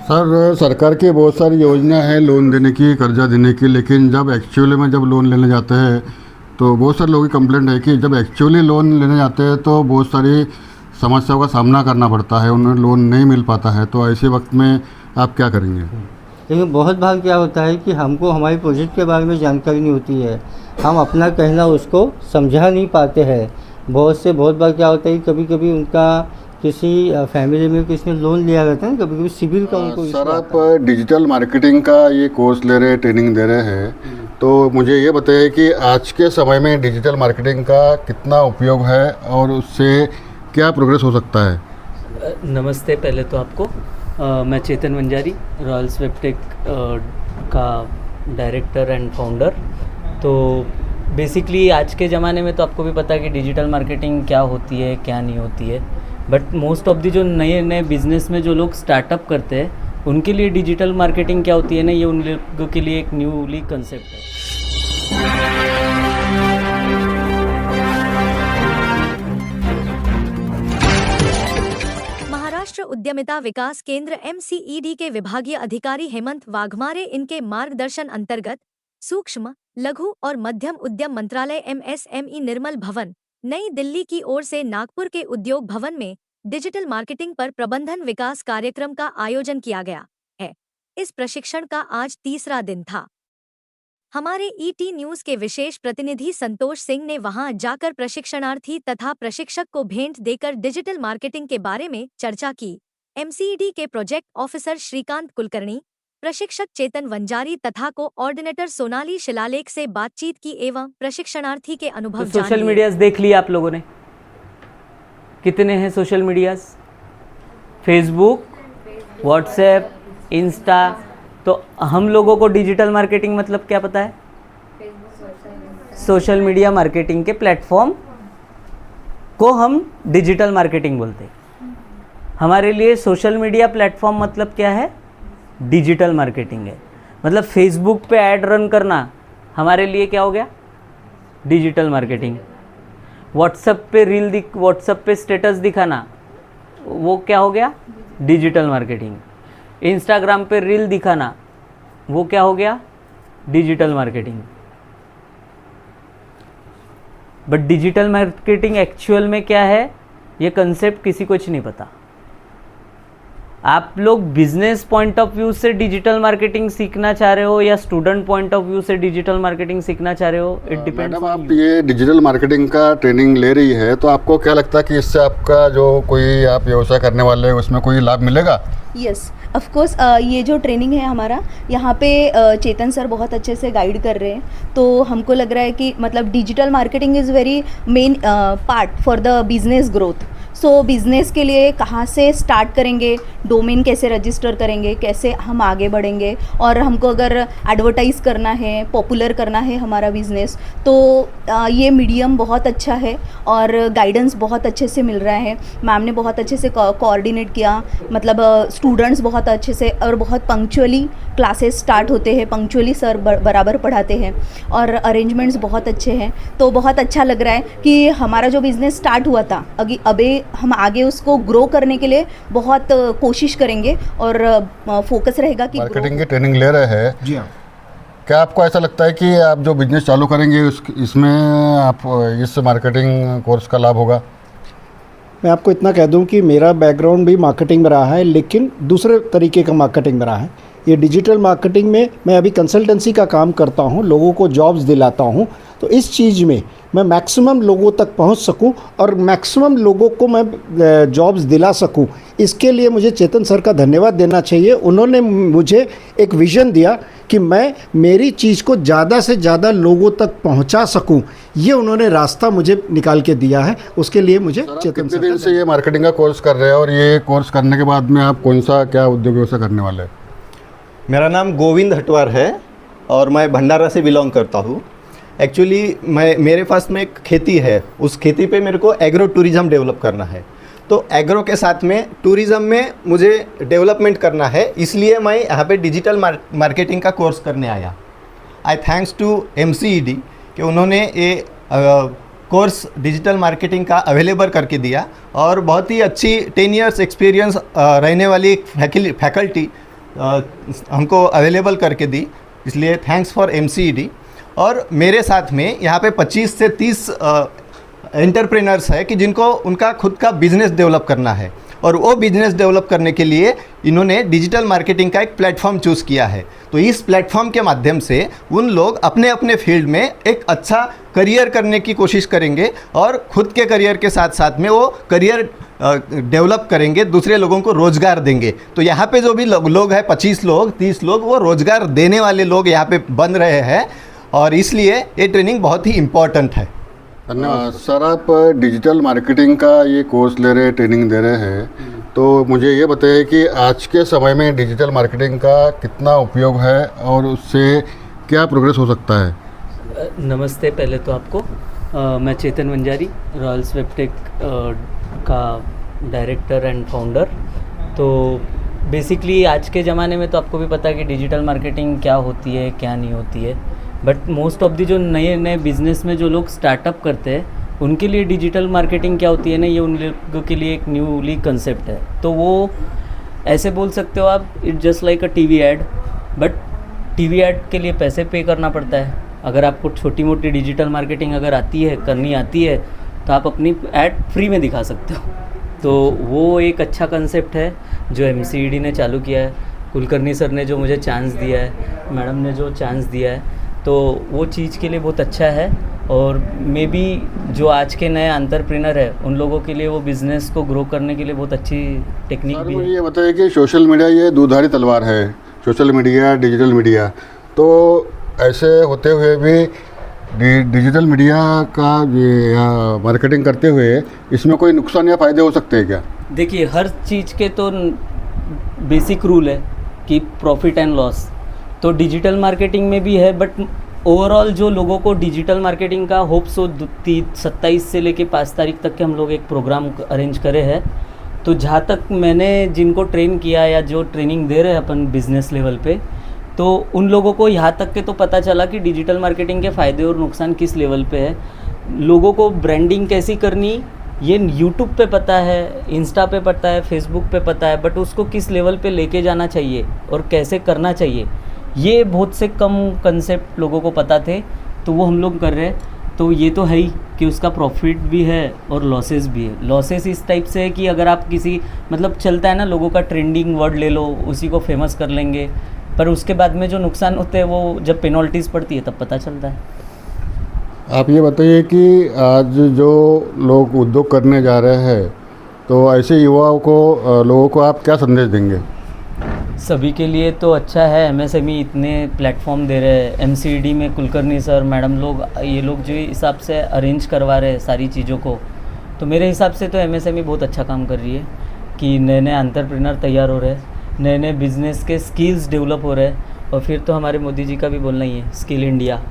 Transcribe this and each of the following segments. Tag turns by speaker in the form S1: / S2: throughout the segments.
S1: Sir, सरकार की बहुत सारी योजना है लोन देने की, कर्जा देने की, लेकिन जब एक्चुअली में जब लोन लेने जाते हैं तो बहुत सारे लोगों की कंप्लेंट है कि जब एक्चुअली लोन लेने जाते हैं तो बहुत सारी समस्याओं का सामना करना पड़ता है, उन्हें लोन नहीं मिल पाता है। तो ऐसे वक्त में आप क्या करेंगे?
S2: लेकिन बहुत बार क्या होता है कि हमको हमारे प्रोजेक्ट के बारे में जानकारी नहीं होती है, हम अपना कहना उसको समझा नहीं पाते हैं। बहुत बार क्या होता है, कभी कभी उनका किसी फैमिली में किसी ने लोन लिया रहता है ना, कभी कभी सिविल का उनको
S1: सर, आप डिजिटल मार्केटिंग का ये कोर्स ले रहे हैं, ट्रेनिंग दे रहे हैं, तो मुझे ये बताइए कि आज के समय में डिजिटल मार्केटिंग का कितना उपयोग है और उससे क्या प्रोग्रेस हो सकता है?
S3: नमस्ते। पहले तो आपको मैं चेतन वंजारी, रॉयल्स वेबटेक का डायरेक्टर एंड फाउंडर। तो बेसिकली आज के ज़माने में तो आपको भी पता है कि डिजिटल मार्केटिंग क्या होती है, क्या नहीं होती है। बट मोस्ट ऑफ दी जो नए नए बिज़नेस में जो लोग स्टार्टअप करते हैं उनके लिए डिजिटल मार्केटिंग क्या होती है ना, ये उन लोगों के लिए एक न्यूली कंसेप्ट है।
S4: महाराष्ट्र उद्यमिता विकास केंद्र MCED के विभागीय अधिकारी हेमंत वाघमारे इनके मार्गदर्शन अंतर्गत सूक्ष्म, लघु और मध्यम उद्यम मंत्रालय MSME निर्मल भवन, नई दिल्ली की ओर से नागपुर के उद्योग भवन में डिजिटल मार्केटिंग पर प्रबंधन विकास कार्यक्रम का आयोजन किया गया है। इस प्रशिक्षण का आज तीसरा दिन था। हमारे ET न्यूज के विशेष प्रतिनिधि संतोष सिंह ने वहां जाकर प्रशिक्षणार्थी तथा प्रशिक्षक को भेंट देकर डिजिटल मार्केटिंग के बारे में चर्चा की। MCED के प्रोजेक्ट ऑफिसर श्रीकांत कुलकर्णी, प्रशिक्षक चेतन वंजारी तथा कोऑर्डिनेटर सोनाली शिलालेख से बातचीत की एवं प्रशिक्षणार्थी के अनुभव
S3: तो सोशल मीडियाज देख लिया आप लोगों ने? कितने हैं social medias? Facebook, WhatsApp, Insta. तो हम लोगों को डिजिटल मार्केटिंग मतलब क्या पता है? सोशल मीडिया मार्केटिंग के प्लेटफॉर्म को हम डिजिटल मार्केटिंग बोलते हैं। हमारे लिए सोशल मीडिया प्लेटफॉर्म मतलब क्या है? डिजिटल मार्केटिंग है। मतलब फेसबुक पे ऐड रन करना हमारे लिए क्या हो गया? Digital marketing. व्हाट्सएप पे स्टेटस दिखाना वो क्या हो गया? Digital marketing. इंस्टाग्राम पे रील दिखाना वो क्या हो गया? Digital marketing. But digital marketing actual में क्या है, ये कंसेप्ट किसी को नहीं पता। आप लोग बिजनेस पॉइंट ऑफ व्यू से डिजिटल मार्केटिंग सीखना चाह रहे हो या स्टूडेंट पॉइंट ऑफ व्यू से डिजिटल मार्केटिंग सीखना चाह रहे हो, इट डिपेंड्स।
S1: मैडम, आप ये डिजिटल मार्केटिंग का ट्रेनिंग ले रही है तो आपको क्या लगता है कि इससे आपका जो कोई आप व्यवसाय करने वाले हैं उसमें कोई लाभ मिलेगा?
S5: Yes, of course. ये जो ट्रेनिंग है हमारा, यहाँ पे चेतन सर बहुत अच्छे से गाइड कर रहे हैं। तो हमको लग रहा है कि मतलब digital marketing is very main part for the business growth. So business के लिए कहाँ से स्टार्ट करेंगे, डोमेन कैसे रजिस्टर करेंगे, कैसे हम आगे बढ़ेंगे, और हमको अगर एडवर्टाइज़ करना है, पॉपुलर करना है हमारा बिज़नेस, तो ये मीडियम बहुत अच्छा है और गाइडेंस बहुत अच्छे से मिल रहा है। मैम ने बहुत अच्छे से कोऑर्डिनेट किया, मतलब स्टूडेंट्स बहुत अच्छे से और बहुत पंक्चुअली क्लासेस स्टार्ट होते हैं, पंक्चुअली सर बराबर पढ़ाते हैं और अरेंजमेंट्स बहुत अच्छे हैं। तो बहुत अच्छा लग रहा है कि हमारा जो बिज़नेस स्टार्ट हुआ था अभी हम आगे उसको ग्रो करने के लिए बहुत कोशिश करेंगे और फोकस रहेगा कि
S1: मार्केटिंग की ट्रेनिंग ले रहे हैं।
S6: जी हाँ।
S1: क्या आपको ऐसा लगता है कि आप जो बिजनेस चालू करेंगे इसमें आप इस मार्केटिंग कोर्स का लाभ होगा?
S6: मैं आपको इतना कह दूं कि मेरा बैकग्राउंड भी मार्केटिंग में रहा है, लेकिन दूसरे तरीके का मार्केटिंग में रहा है। ये डिजिटल मार्केटिंग में मैं अभी कंसल्टेंसी का काम करता हूँ, लोगों को जॉब्स दिलाता हूँ। तो इस चीज़ में मैं मैक्सिमम लोगों तक पहुँच सकूँ और मैक्सिमम लोगों को मैं जॉब्स दिला सकूँ, इसके लिए मुझे चेतन सर का धन्यवाद देना चाहिए। उन्होंने मुझे एक विज़न दिया कि मैं मेरी चीज़ को ज़्यादा से ज़्यादा लोगों तक पहुंचा सकूं, ये उन्होंने रास्ता मुझे निकाल के दिया है। उसके लिए मुझे चेतन
S1: कितने दिन से ये मार्केटिंग का कोर्स कर रहे हैं और ये कोर्स करने के बाद में आप कौन सा क्या उद्योग व्यवसाय करने वाले हैं?
S7: मेरा नाम गोविंद हटवार है और मैं भंडारा से बिलोंग करता हूँ। एक्चुअली मेरे पास में एक खेती है, उस खेती पे मेरे को एग्रो टूरिज़्म डेवलप करना है। तो एग्रो के साथ में टूरिज़्म में मुझे डेवलपमेंट करना है, इसलिए मैं यहाँ पे डिजिटल मार्केटिंग का कोर्स करने आया। आई थैंक्स टू MCED कि उन्होंने ये कोर्स डिजिटल मार्केटिंग का अवेलेबल करके दिया और बहुत ही अच्छी 10 इयर्स एक्सपीरियंस रहने वाली फैकल्टी हमको अवेलेबल करके दी, इसलिए थैंक्स फॉर MCED। और मेरे साथ में यहाँ पे 25 से 30 एंटरप्रेनर्स है कि जिनको उनका खुद का बिजनेस डेवलप करना है, और वो बिजनेस डेवलप करने के लिए इन्होंने डिजिटल मार्केटिंग का एक प्लेटफॉर्म चूज़ किया है। तो इस प्लेटफॉर्म के माध्यम से उन लोग अपने अपने फील्ड में एक अच्छा करियर करने की कोशिश करेंगे, और खुद के करियर के साथ साथ में वो करियर डेवलप करेंगे, दूसरे लोगों को रोज़गार देंगे। तो यहाँ पे जो भी लोग हैं, 25 लोग 30 लोग, वो रोज़गार देने वाले लोग यहाँ पे बन रहे हैं, और इसलिए ये ट्रेनिंग बहुत ही इम्पॉर्टेंट है।
S1: धन्यवाद सर। आप डिजिटल मार्केटिंग का ये कोर्स ले रहे, ट्रेनिंग दे रहे हैं, तो मुझे ये बताइए कि आज के समय में डिजिटल मार्केटिंग का कितना उपयोग है और उससे क्या प्रोग्रेस हो सकता है।
S3: नमस्ते। पहले तो आपको मैं चेतन वंजारी, रॉयल्स वेबटेक का डायरेक्टर एंड फाउंडर। तो बेसिकली आज के ज़माने में तो आपको भी पता है कि डिजिटल मार्केटिंग क्या होती है, क्या नहीं होती है। बट मोस्ट ऑफ दी जो नए नए बिज़नेस में जो लोग स्टार्टअप करते हैं, उनके लिए डिजिटल मार्केटिंग क्या होती है ना, ये उन लोगों के लिए एक न्यूली कंसेप्ट है। तो वो ऐसे बोल सकते हो आप, it just like a TV add, but TV add के लिए पैसे पे करना पड़ता है। अगर आपको छोटी मोटी डिजिटल मार्केटिंग अगर आती है, करनी आती है, तो आप अपनी ऐड फ्री में दिखा सकते हो। तो वो एक अच्छा कंसेप्ट है जो MCED ने चालू किया है। कुलकर्णी सर ने जो मुझे चांस दिया है, मैडम ने जो चांस दिया है, तो वो चीज़ के लिए बहुत अच्छा है। और मे बी जो आज के नए एंटरप्रेन्योर है, उन लोगों के लिए वो बिज़नेस को ग्रो करने के लिए बहुत अच्छी टेक्निक भी है।
S1: ये बताइए कि सोशल मीडिया ये दुधारी तलवार है, सोशल मीडिया, डिजिटल मीडिया, तो ऐसे होते हुए भी डिजिटल मीडिया का ये मार्केटिंग करते हुए इसमें कोई नुकसान या फ़ायदे हो सकते हैं क्या।
S3: देखिए, हर चीज़ के तो बेसिक रूल है कि प्रॉफिट एंड लॉस, तो डिजिटल मार्केटिंग में भी है। बट ओवरऑल जो लोगों को डिजिटल मार्केटिंग का होप सो 27 से लेके 5 तारीख तक के हम लोग एक प्रोग्राम अरेंज करे हैं। तो जहाँ तक मैंने जिनको ट्रेन किया या जो ट्रेनिंग दे रहे हैं अपन बिज़नेस लेवल पे, तो उन लोगों को यहाँ तक के तो पता चला कि डिजिटल मार्केटिंग के फ़ायदे और नुकसान किस लेवल पे है। लोगों को ब्रांडिंग कैसी करनी ये यूट्यूब पे पता है, इंस्टा पे पता है, फेसबुक पे पता है, बट उसको किस लेवल पे लेके जाना चाहिए और कैसे करना चाहिए, ये बहुत से कम कंसेप्ट लोगों को पता थे। तो वो हम लोग कर रहे हैं। तो ये तो है ही कि उसका प्रॉफिट भी है और लॉसेस भी है। लॉसेस इस टाइप से है कि अगर आप किसी मतलब चलता है ना, लोगों का ट्रेंडिंग वर्ड ले लो, उसी को फेमस कर लेंगे, पर उसके बाद में जो नुकसान होते हैं वो जब पेनल्टीज़ पड़ती है तब पता चलता है।
S1: आप ये बताइए कि आज जो लोग उद्योग करने जा रहे हैं, तो ऐसे युवाओं को, लोगों को आप क्या संदेश देंगे।
S3: सभी के लिए तो अच्छा है, MSME इतने प्लेटफॉर्म दे रहे हैं। MCED में कुलकर्णी सर, मैडम लोग, ये लोग जो हिसाब से अरेंज करवा रहे हैं सारी चीज़ों को, तो मेरे हिसाब से तो MSME बहुत अच्छा काम कर रही है कि नए नए एंटरप्रेन्योर तैयार हो रहे हैं, नए नए बिज़नेस के स्किल्स डेवलप हो रहे हैं। और फिर तो हमारे मोदी जी का भी बोलना ही है, स्किल इंडिया,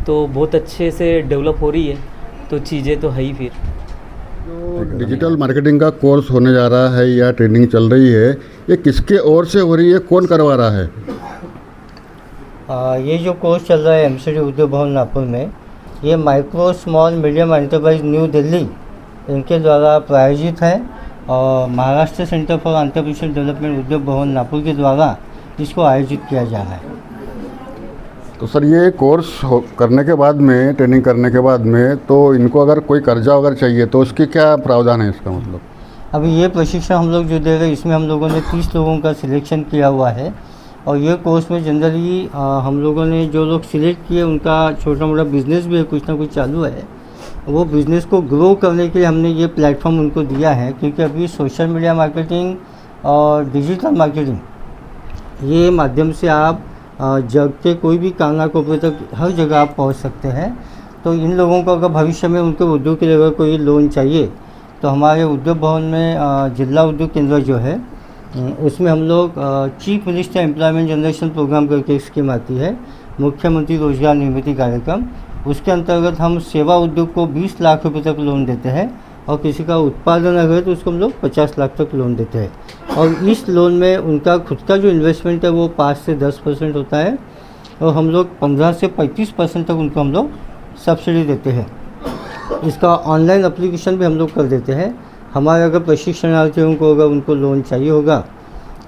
S3: तो बहुत अच्छे से डेवलप हो रही है। तो चीज़ें तो है ही। फिर
S1: डिजिटल मार्केटिंग का कोर्स होने जा रहा है या ट्रेनिंग चल रही है, ये किसके ओर से हो रही है, कौन करवा रहा है।
S2: ये जो कोर्स चल रहा है MCED उद्योग भवन नागपुर में, ये micro small medium enterprise new Delhi इनके द्वारा प्रायोजित है, और Maharashtra centre for entrepreneurship development उद्योग भवन नागपुर के द्वारा इसको आयोजित किया जा रहा है।
S1: तो सर ये कोर्स करने के बाद में, ट्रेनिंग करने के बाद में, तो इनको अगर कोई कर्जा वगैरह चाहिए तो उसकी क्या प्रावधान है इसका मतलब।
S2: अभी ये प्रशिक्षण हम लोग जो दे रहे हैं, इसमें हम लोगों ने 30 लोगों का सिलेक्शन किया हुआ है, और ये कोर्स में जनरली हम लोगों ने जो लोग सिलेक्ट किए उनका छोटा मोटा बिज़नेस भी है, कुछ ना कुछ चालू है। वो बिज़नेस को ग्रो करने के लिए हमने ये प्लेटफॉर्म उनको दिया है, क्योंकि अभी सोशल मीडिया मार्केटिंग और डिजिटल मार्केटिंग ये माध्यम से आप जग के कोई भी कांगा कोपरे तक हर जगह आप पहुंच सकते हैं। तो इन लोगों को अगर भविष्य में उनके उद्योग के लिए अगर कोई लोन चाहिए, तो हमारे उद्योग भवन में जिला उद्योग केंद्र जो है उसमें हम लोग chief minister employment generation programme करके स्कीम आती है, मुख्यमंत्री रोजगार निर्मित कार्यक्रम, उसके अंतर्गत हम सेवा उद्योग को 20 लाख रुपए तक लोन देते हैं, और किसी का उत्पादन अगर तो उसको हम लोग 50 लाख तक लोन देते हैं। और इस लोन में उनका खुद का जो इन्वेस्टमेंट है वो 5 से 10% होता है, और हम लोग 15 से 35% तक उनको हम लोग सब्सिडी देते हैं। इसका ऑनलाइन एप्लीकेशन भी हम लोग कर देते हैं। हमारे अगर प्रशिक्षणार्थियों को अगर उनको लोन चाहिए होगा,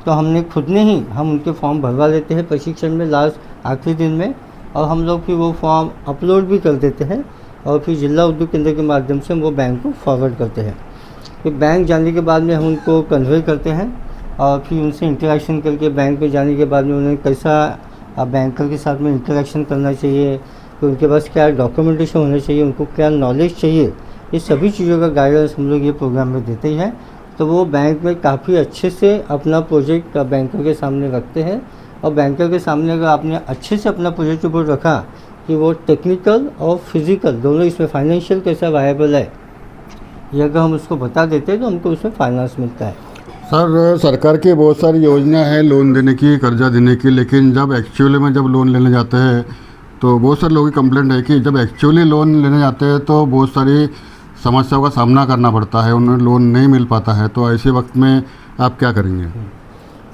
S2: तो हमने खुद ने ही हम उनके फॉर्म भरवा लेते हैं प्रशिक्षण में लास्ट आखिरी दिन में, और हम लोग फिर वो फॉर्म अपलोड भी कर देते हैं और फिर जिला उद्योग केंद्र के माध्यम से हम वो बैंक को फॉरवर्ड करते हैं। फिर बैंक जाने के बाद में हम उनको कन्वे करते हैं और फिर उनसे इंटरेक्शन करके बैंक पे जाने के बाद में उन्हें कैसा बैंकर के साथ में इंटरेक्शन करना चाहिए, कि उनके पास क्या डॉक्यूमेंटेशन होना चाहिए, उनको क्या नॉलेज चाहिए, ये सभी चीज़ों का गाइडेंस हम लोग ये प्रोग्राम में देते हैं। तो वो बैंक में काफ़ी अच्छे से अपना प्रोजेक्ट बैंकर के सामने रखते हैं, और बैंकर के सामने अगर आपने अच्छे से अपना प्रोजेक्ट रिपोर्ट रखा कि वो टेक्निकल और फिजिकल दोनों इसमें फाइनेंशियल कैसा वायबल है, ये अगर हम उसको बता देते हैं तो हमको उसमें फाइनेंस मिलता है।
S1: सर, सरकार की बहुत सारी योजना है लोन देने की, कर्जा देने की, लेकिन जब एक्चुअली में जब लोन लेने जाते हैं तो बहुत सारे लोगों की कंप्लेंट है कि जब एक्चुअली लोन लेने जाते हैं तो बहुत सारी समस्याओं का सामना करना पड़ता है, उन्हें लोन नहीं मिल पाता है। तो ऐसे वक्त में आप क्या करेंगे?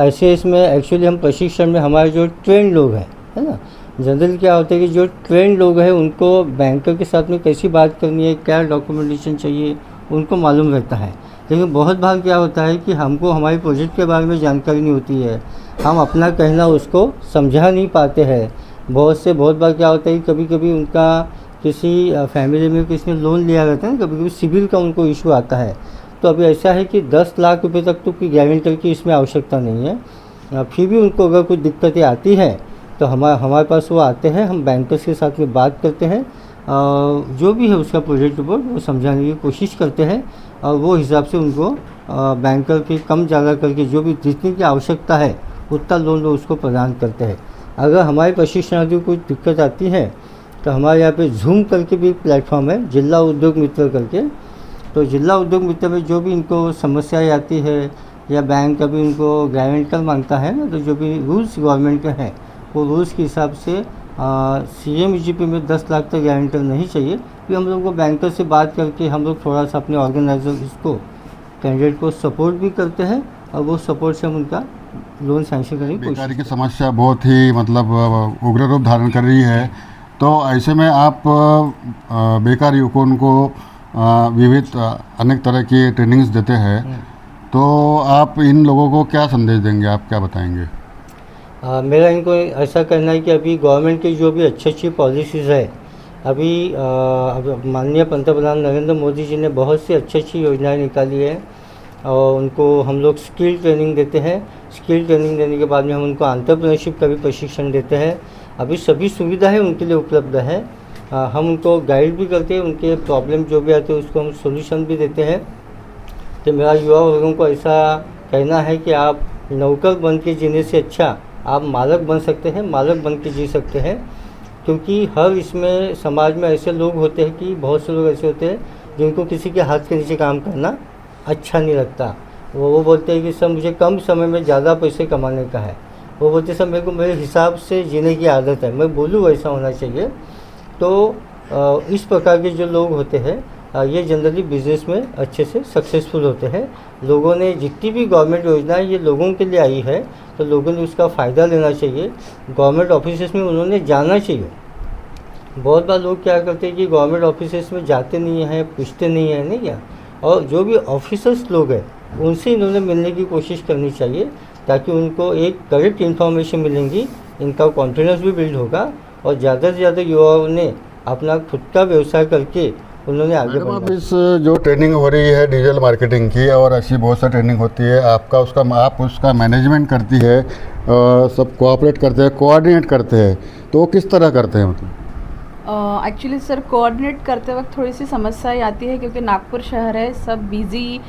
S2: ऐसे इसमें एक्चुअली हम प्रशिक्षण में हमारे जो ट्रेंड लोग हैं, है ना, जनरल क्या होता है कि जो ट्रेंड लोग हैं उनको बैंकर के साथ में कैसी बात करनी है, क्या डॉक्यूमेंटेशन चाहिए, उनको मालूम रहता है। लेकिन बहुत बार क्या होता है कि हमको हमारे प्रोजेक्ट के बारे में जानकारी नहीं होती है, हम अपना कहना उसको समझा नहीं पाते हैं। बहुत बार क्या होता है कि कभी कभी उनका किसी फैमिली में किसी ने लोन लिया रहता है ना, कभी कभी सिविल का उनको इशू आता है। तो अभी ऐसा है कि 10 लाख रुपए तक तो कोई गारंटर की इसमें आवश्यकता नहीं है। फिर भी उनको अगर कोई दिक्कतें आती हैं तो हमारे पास वो आते हैं, हम बैंकर्स के साथ में बात करते हैं, जो भी है उसका प्रोजेक्ट रिपोर्ट वो समझाने की कोशिश करते हैं, और वो हिसाब से उनको बैंकर की कम ज़्यादा करके जो भी जितनी की आवश्यकता है उतना लोन वो उसको प्रदान करते हैं। अगर हमारे प्रशिक्षणार्थियों को कोई दिक्कत आती है तो हमारे यहाँ पे जूम करके भी प्लेटफॉर्म है, जिला उद्योग मित्र करके। तो जिला उद्योग मित्र में जो भी इनको समस्याएं आती है या बैंक अभी उनको गारंटर मांगता है ना, तो जो भी रूल्स गवर्नमेंट के हैं वो रूल्स के हिसाब से CMEGP में 10 लाख तक गारंटर नहीं चाहिए। फिर हम लोग को बैंकर से बात करके हम लोग थोड़ा सा अपने ऑर्गेनाइजर इसको कैंडिडेट को सपोर्ट भी करते हैं, और वो सपोर्ट से हम उनका लोन सैंक्शन करने की कोशिश
S1: बेकारी की समस्या बहुत ही मतलब उग्र रूप धारण कर रही है। तो ऐसे में आप बेकार युवकों को विविध अनेक तरह की ट्रेनिंग्स देते हैं, तो आप इन लोगों को क्या संदेश देंगे, आप क्या बताएंगे?
S2: मेरा इनको ऐसा कहना है कि अभी गवर्नमेंट की जो भी अच्छी पॉलिसीज़ है, अभी माननीय पंतप्रधान नरेंद्र मोदी जी ने बहुत सी अच्छी योजनाएं निकाली है, और उनको हम लोग स्किल ट्रेनिंग देते हैं। स्किल ट्रेनिंग देने के बाद में हम उनको एंटरप्रेन्योरशिप का भी प्रशिक्षण देते हैं। अभी सभी सुविधाएं उनके लिए उपलब्ध है। हम उनको गाइड भी करते हैं, उनके प्रॉब्लम जो भी आते हैं उसको हम सोल्यूशन भी देते हैं। तो मेरा युवा वर्गों को ऐसा कहना है कि आप नौकर बन के जीने से अच्छा आप मालक बन सकते हैं, मालक बन के जी सकते हैं। क्योंकि हर इसमें समाज में ऐसे लोग होते हैं कि बहुत से लोग ऐसे होते हैं जिनको किसी के हाथ के नीचे काम करना अच्छा नहीं लगता। वो बोलते हैं कि सर मुझे कम समय में ज़्यादा पैसे कमाने का है। वो बोलते सर मेरे को मेरे हिसाब से जीने की आदत है, मैं बोलूँ वैसा होना चाहिए। तो इस प्रकार के जो लोग होते हैं ये जनरली बिजनेस में अच्छे से सक्सेसफुल होते हैं। लोगों ने जितनी भी गवर्नमेंट योजनाएं ये लोगों के लिए आई है, तो लोगों ने उसका फ़ायदा लेना चाहिए। गवर्नमेंट ऑफिसेस में उन्होंने जाना चाहिए। बहुत बार लोग क्या करते हैं कि गवर्नमेंट ऑफिसेस में जाते नहीं हैं, पूछते नहीं हैं, नहीं क्या, और जो भी ऑफिसर्स लोग हैं उनसे इन्होंने मिलने की कोशिश करनी चाहिए, ताकि उनको एक करेक्ट इन्फॉर्मेशन मिलेंगी, इनका कॉन्फिडेंस भी बिल्ड होगा, और ज़्यादा से ज़्यादा युवाओं ने अपना खुद का व्यवसाय करके उन्होंने आगे बढ़ना।
S1: अब इस जो ट्रेनिंग हो रही है डिजिटल मार्केटिंग की, और ऐसी बहुत सारी ट्रेनिंग होती है, आप उसका मैनेजमेंट करती है, सब कोऑपरेट करते हैं, कोऑर्डिनेट करते हैं, तो किस तरह करते हैं? मतलब
S8: एक्चुअली सर कोऑर्डिनेट करते वक्त थोड़ी सी समस्याएं आती है, क्योंकि नागपुर शहर है, सब बिज़ी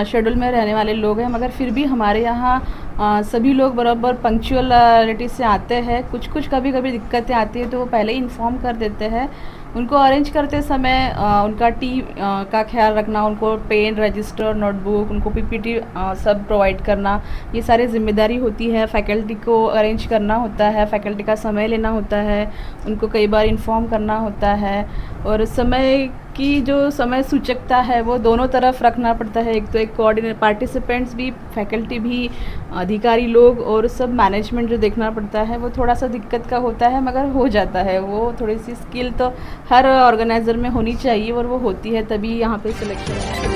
S8: शेड्यूल में रहने वाले लोग हैं, मगर फिर भी हमारे यहाँ सभी लोग बराबर पंक्चुअलिटी से आते हैं। कुछ कभी दिक्कतें आती है तो वो पहले ही इन्फॉर्म कर देते हैं। उनको अरेंज करते समय उनका टी का ख्याल रखना, उनको पेन, रजिस्टर, नोटबुक, उनको PPT सब प्रोवाइड करना, ये सारी जिम्मेदारी होती है। फैकल्टी को अरेंज करना होता है, फैकल्टी का समय लेना होता है, उनको कई बार इन्फॉर्म करना होता है, और समय की जो समय सूचकता है वो दोनों तरफ रखना पड़ता है। एक तो एक कोऑर्डिनेट पार्टिसिपेंट्स भी, फैकल्टी भी, अधिकारी लोग और सब मैनेजमेंट जो देखना पड़ता है, वो थोड़ा सा दिक्कत का होता है, मगर हो जाता है। वो थोड़ी सी स्किल तो हर ऑर्गेनाइज़र में होनी चाहिए और वो होती है, तभी यहाँ पे सिलेक्शन है।